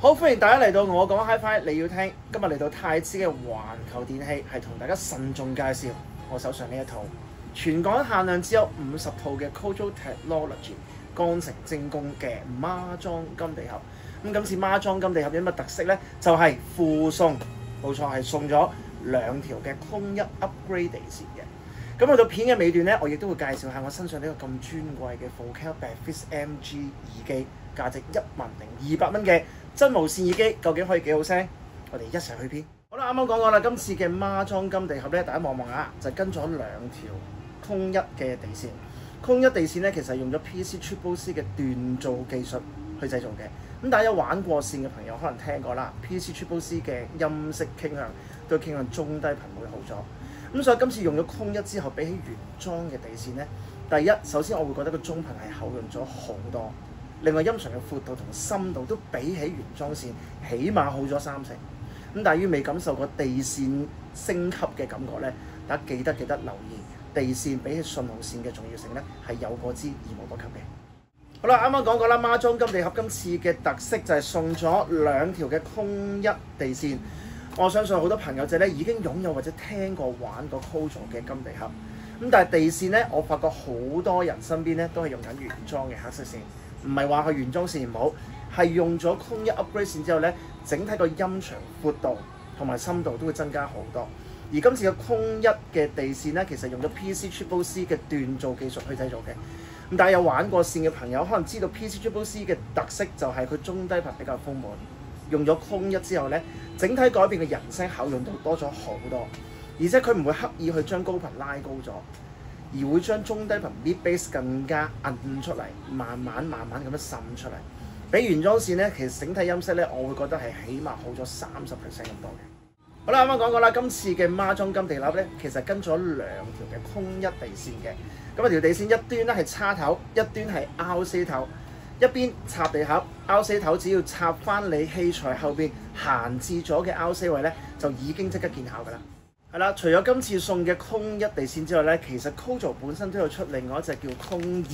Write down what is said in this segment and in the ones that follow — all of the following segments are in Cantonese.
好，歡迎大家嚟到我講 Hi-Fi， 你要聽。今日嚟到太子嘅環球電器，係同大家慎重介紹我手上呢一套全港限量只有50套嘅 Kojo Technology 鋼城精工嘅孖裝金地盒。咁今次孖裝金地盒有乜特色呢？就係附送，冇錯係送咗2條嘅空一 Upgrade 地線嘅。咁去到片嘅尾段呢，我亦都會介紹下我身上呢個咁尊貴嘅 Focal Backfist MG 耳機，價值10200蚊嘅真無線耳機，究竟可以幾好聲？我哋一齊去片。好啦，啱啱講過啦，今次嘅孖裝金地盒咧，大家望望下，就跟咗2條空一嘅地線。空一地線咧，其實用咗 PC-CCC 嘅鍛造技術去製造嘅。咁大家有玩過線嘅朋友可能聽過啦 ，PC-CCC 嘅音色傾向都傾向中低頻會好咗。咁所以今次用咗空一之後，比起原裝嘅地線咧，第一首先我會覺得個中頻係厚潤咗好多。另外音場嘅闊度同深度都比起原裝線起碼好咗30成。咁但係於未感受過地線升級嘅感覺咧，大家記得留意地線比起信號線嘅重要性咧，係有過之而無不及嘅。好啦，啱啱講過啦，孖裝金地盒今次嘅特色就係送咗2條嘅空一地線。我相信好多朋友仔咧已經擁有或者聽過玩過 Kojo 嘅金地盒。咁但係地線咧，我發覺好多人身邊咧都係用緊原裝嘅黑色線。唔係話佢原裝線唔好，係用咗空一 Upgrade 線之後咧，整體個音場闊度同埋深度都會增加好多。而今次嘅空一嘅地線咧，其實用咗 PC-CCC 嘅鍛造技術去製造嘅。咁但係有玩過線嘅朋友，可能知道 PC-CCC 嘅特色就係佢中低頻比較豐滿。用咗空一之後咧，整體改變嘅人聲厚潤度多咗好多，而且佢唔會刻意去將高頻拉高咗。而會將中低頻 mid bass 更加摁出嚟，慢慢咁樣滲出嚟。比原裝線咧，其實整體音色咧，我會覺得係起碼好咗30% 咁多嘅。好啦，啱啱講過啦，今次嘅孖裝金地盒咧，其實跟咗2條嘅空一地線嘅。咁啊條地線一端咧係叉頭，一端係 RC 頭，一邊插地盒 RC 頭，只要插翻你器材後邊閒置咗嘅 RC 位咧，就已經即刻見效㗎啦。係啦，除咗今次送嘅空一地線之外咧，其實 Kojo 本身都有出另外一隻叫空2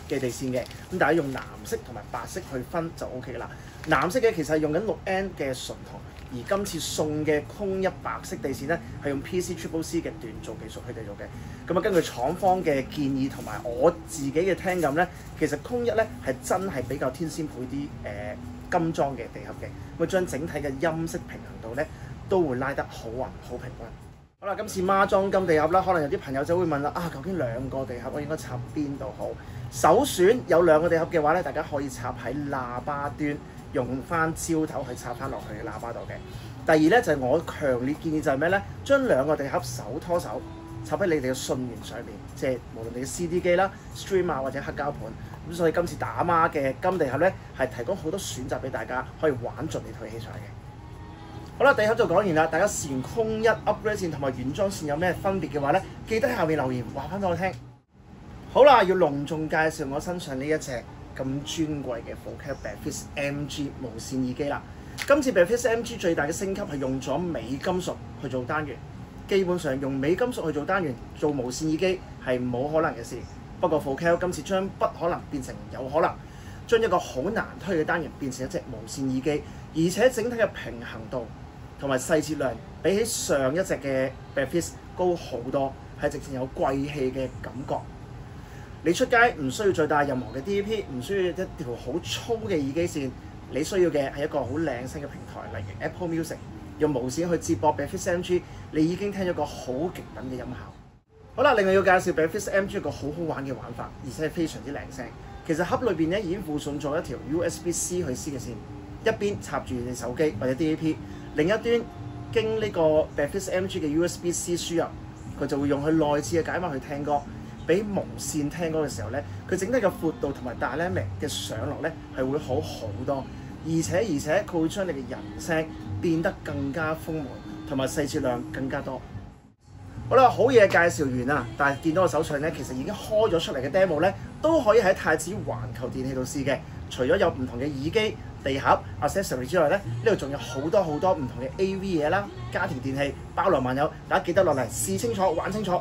嘅地線嘅。咁大家用藍色同埋白色去分就 O K 啦。藍色嘅其實係用緊6N 嘅純銅，而今次送嘅空一白色地線咧係用 PC-CCC 嘅鍛造技術去製造嘅。咁啊，根據廠方嘅建議同埋我自己嘅聽感咧，其實空一咧係真係比較天仙配啲金裝嘅地盒嘅，會將整體嘅音色平衡度咧都會拉得好勻好平均。好啦，今次孖裝金地盒啦，可能有啲朋友就會問啦，究竟2個地盒我應該插邊度好？首選有2個地盒嘅話咧，大家可以插喺喇叭端，用翻焦頭去插翻落去嘅喇叭度嘅。第二咧就係我強烈建議就係咩咧？將2個地盒手拖手插喺你哋嘅信源上面，即係無論你嘅 CD 機啦、Stream 啊或者黑膠盤。咁所以今次打孖嘅金地盒咧，係提供好多選擇俾大家，可以玩盡你套器材嘅。好啦，地盒就講完啦。大家試完空一 Upgrade 線同埋原裝線有咩分別嘅話咧，記得喺下面留言話翻俾我聽。好啦，要隆重介紹我身上呢一隻咁尊貴嘅 Focal Backfist MG 無線耳機啦。今次 Backfist MG 最大嘅升級係用咗鎂金屬去做單元，基本上用鎂金屬去做單元做無線耳機係冇可能嘅事。不過 Focal 今次將不可能變成有可能，將一個好難推嘅單元變成一隻無線耳機，而且整體嘅平衡度同埋細節量比起上一隻嘅 Backfist 高好多，係直情有貴氣嘅感覺。你出街唔需要再帶任何嘅 DAP， 唔需要一條好粗嘅耳機線，你需要嘅係一個好靚聲嘅平台，例如 Apple Music， 用無線去接駁 Backfist MG， 你已經聽咗個好極品嘅音效。好啦，另外要介紹 Backfist MG 一個好好玩嘅玩法，而且係非常之靚聲。其實盒裏邊咧已經附送咗一條 USB-C 去 C 嘅線，一邊插住你手機或者 DAP， 另一端經呢個 Backfist MG 嘅 USB-C 輸入，佢就會用佢內置嘅解碼去聽歌。比無線聽歌嘅時候咧，佢整體嘅闊度同埋 dynamic 嘅上落咧係會好好多，而且佢會將你嘅人聲變得更加豐滿，同埋細節量更加多。好啦，好嘢介紹完啦，但係見到我手上咧，其實已經開咗出嚟嘅 demo 咧，都可以喺太子環球電器度試嘅。除咗有唔同嘅耳機、地盒、accessory 之外咧，呢度仲有好多唔同嘅 AV 嘢啦，家庭電器包羅萬有，大家記得落嚟試清楚、玩清楚。